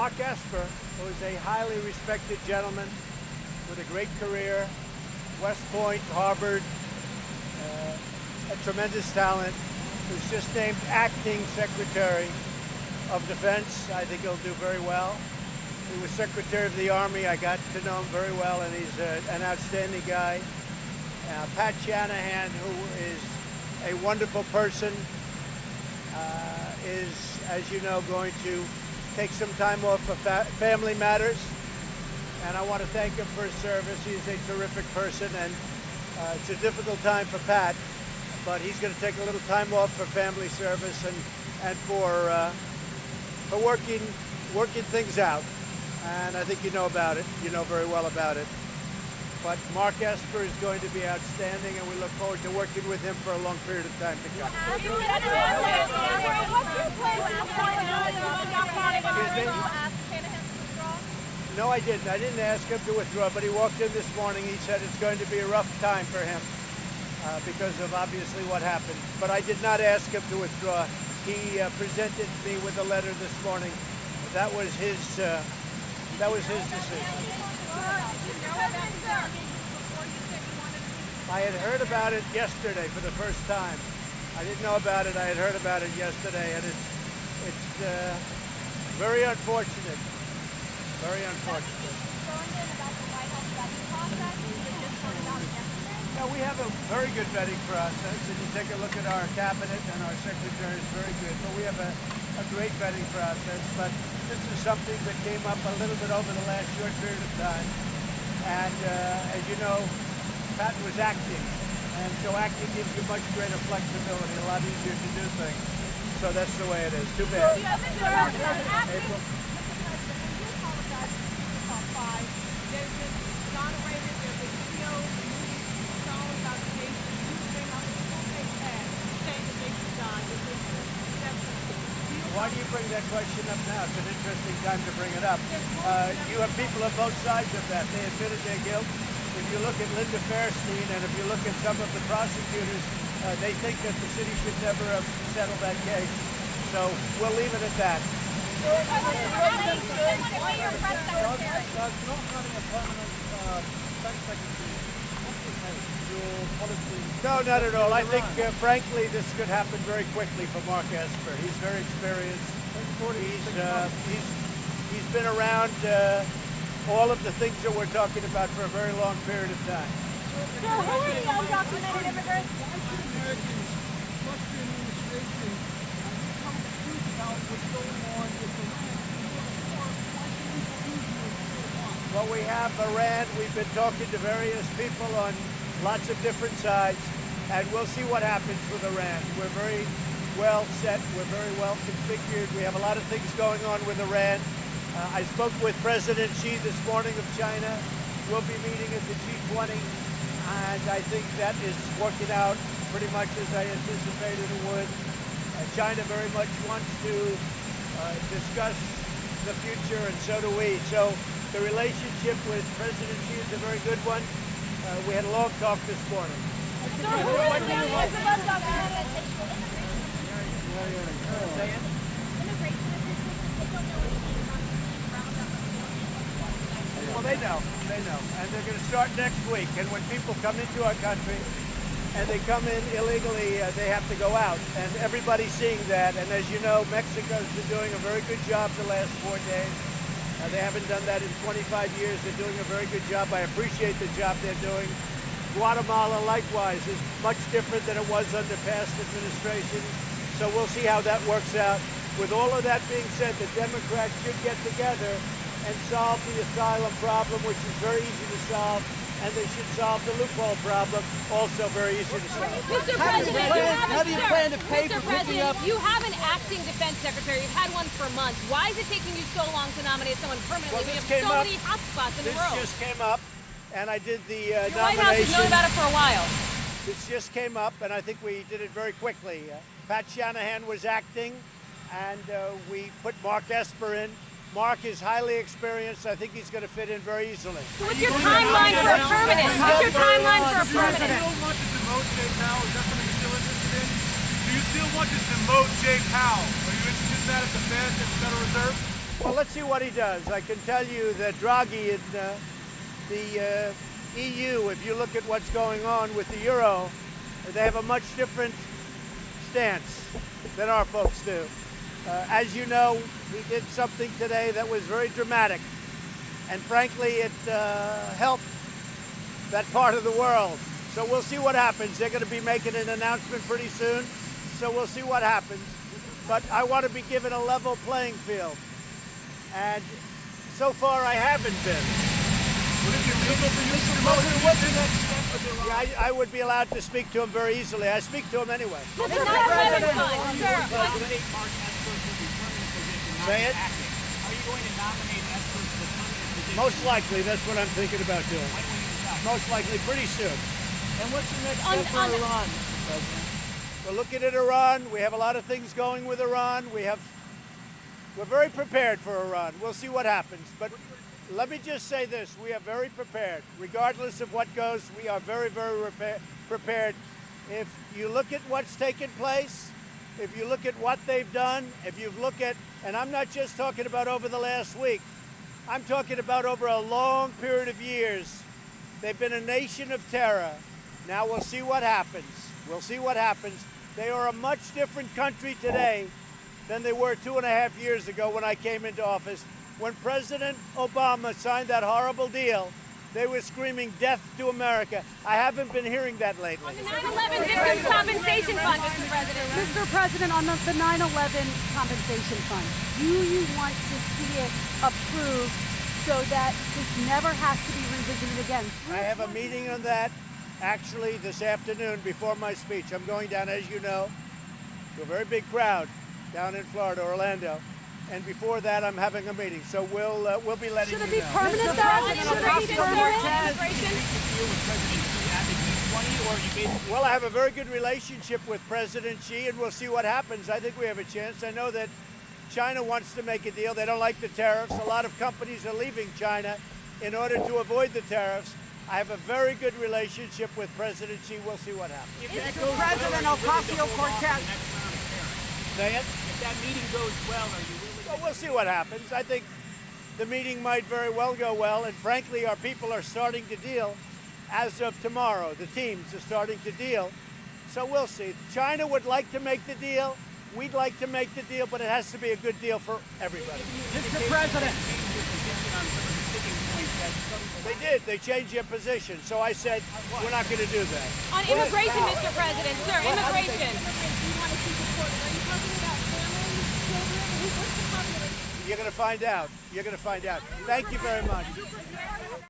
Mark Esper, who is a highly respected gentleman with a great career, West Point, Harvard, a tremendous talent, who's just named Acting Secretary of Defense. I think he'll do very well. He was Secretary of the Army. I got to know him very well, and he's an outstanding guy. Pat Shanahan, who is a wonderful person, is, as you know, going to take some time off for family matters. And I want to thank him for his service. He's a terrific person, and it's a difficult time for Pat, but he's going to take a little time off for family service and for working things out. And I think you know about it. You know very well about it. But Mark Esper is going to be outstanding, and we look forward to working with him for a long period of time to come. No, I didn't. I didn't ask him to withdraw, but he walked in this morning. He said it's going to be a rough time for him because of obviously what happened. But I did not ask him to withdraw. He presented me with a letter this morning. That was his decision. I had heard about it yesterday for the first time. I didn't know about it. I had heard about it yesterday, and it's very unfortunate. Very unfortunate. Yeah, we have a very good vetting process. If you take a look at our cabinet and our secretary is very good, but we have a great vetting process. But this is something that came up a little bit over the last short period of time. And as you know, Pat was acting. And so acting gives you much greater flexibility, a lot easier to do things. So that's the way it is. Too bad. April? Why do you bring that question up now? It's an interesting time to bring it up. You have people on both sides of that. They admitted their guilt. If you look at Linda Fairstein and if you look at some of the prosecutors, they think that the city should never have settled that case. So we'll leave it at that. No, not at all. I think, frankly, this could happen very quickly for Mark Esper. He's very experienced. He's been around all of the things that we're talking about for a very long period of time. So who are the undocumented immigrants? Americans must be administration come to truth about what's going on with Iran. Well, we have Iran. We've been talking to various people on lots of different sides, and we'll see what happens with Iran. We're very well set. We're very well configured. We have a lot of things going on with Iran. I spoke with President Xi this morning of China. We'll be meeting at the G20, and I think that is working out pretty much as I anticipated it would. China very much wants to discuss the future, and so do we. So the relationship with President Xi is a very good one. We had a long talk this morning. So who are the undocumented? Well, they know, and they're going to start next week. And when people come into our country and they come in illegally, they have to go out. And everybody's seeing that. And as you know, Mexico's been doing a very good job the last 4 days. They haven't done that in 25 years. They're doing a very good job. I appreciate the job they're doing. Guatemala, likewise, is much different than it was under past administrations. So we'll see how that works out. With all of that being said, the Democrats should get together and solve the asylum problem, which is very easy to solve, and they should solve the loophole problem, also very easy to solve. Mr. President, how do you plan to pay for picking up? You have an acting defense secretary. You've had one for months. Why is it taking you so long to nominate someone permanently? Well, we have so many hotspots in the row. This just came up, and I did the Your White House has known about it for a while. This just came up, and I think we did it very quickly. Pat Shanahan was acting, and we put Mark Esper in. Mark is highly experienced. I think he's going to fit in very easily. So what's your timeline for a permanent? What's your timeline for a permanent? Do you still want to demote Jay Powell? Is that something you're still interested in? Do you still want to demote Jay Powell? Are you interested in that at the Fed, at the Federal Reserve? Well, let's see what he does. I can tell you that Draghi in the EU, if you look at what's going on with the euro, they have a much different stance than our folks do. As you know, he did something today that was very dramatic, and frankly, it helped that part of the world. So we'll see what happens. They're going to be making an announcement pretty soon, so we'll see what happens. But I want to be given a level playing field, and so far I haven't been. Would it be legal for you to promote it? What's the next step with Iran? Yeah, I would be allowed to speak to him very easily. I speak to him anyway. Mr. President, Say it. Are you going to nominate experts for permanent positions? Most likely, that's what I'm thinking about doing. When will you decide? Most likely, pretty soon. And what's the next step for Iran? We're looking at Iran. We have a lot of things going with Iran. We're very prepared for Iran. We'll see what happens. But let me just say this. We are very prepared. Regardless of what goes, we are very, very prepared. If you look at what's taken place, if you look at what they've done, if you look at, and I'm not just talking about over the last week, I'm talking about over a long period of years. They've been a nation of terror. Now we'll see what happens. We'll see what happens. They are a much different country today than they were 2.5 years ago when I came into office. When President Obama signed that horrible deal, they were screaming death to America. I haven't been hearing that lately. On the 9/11 Victims Compensation Fund, Mr. President. Mr. President, on the 9/11 compensation fund, do you want to see it approved so that this never has to be revisited again? I have a meeting on that actually this afternoon before my speech. I'm going down, as you know, to a very big crowd down in Florida, Orlando. And before that, I'm having a meeting. So we'll be letting Should it you be know. permanent On though? immigration, sir, immigration. Deal with President Xi after G20, or you basically Well, I have a very good relationship with President Xi, and we'll see what happens. I think we have a chance. I know that China wants to make a deal. They don't like the tariffs. A lot of companies are leaving China in order to avoid the tariffs. I have a very good relationship with President Xi. We'll see what happens. if that Mr. goes President well, are you willing to hold off Ocasio-Cortez. the next round of tariffs? Say it. If that meeting goes well, are you willing Well, we'll see what happens. I think the meeting might very well go well, and frankly, our people are starting to deal as of tomorrow. The teams are starting to deal, so we'll see. China would like to make the deal. We'd like to make the deal, but it has to be a good deal for everybody. Mr. President. change your position on some of the sticking points that some They did. They changed their position, so I said we're not going to do that. On immigration, Mr. President, sir, immigration. You're going to find out. You're going to find out. Thank you very much.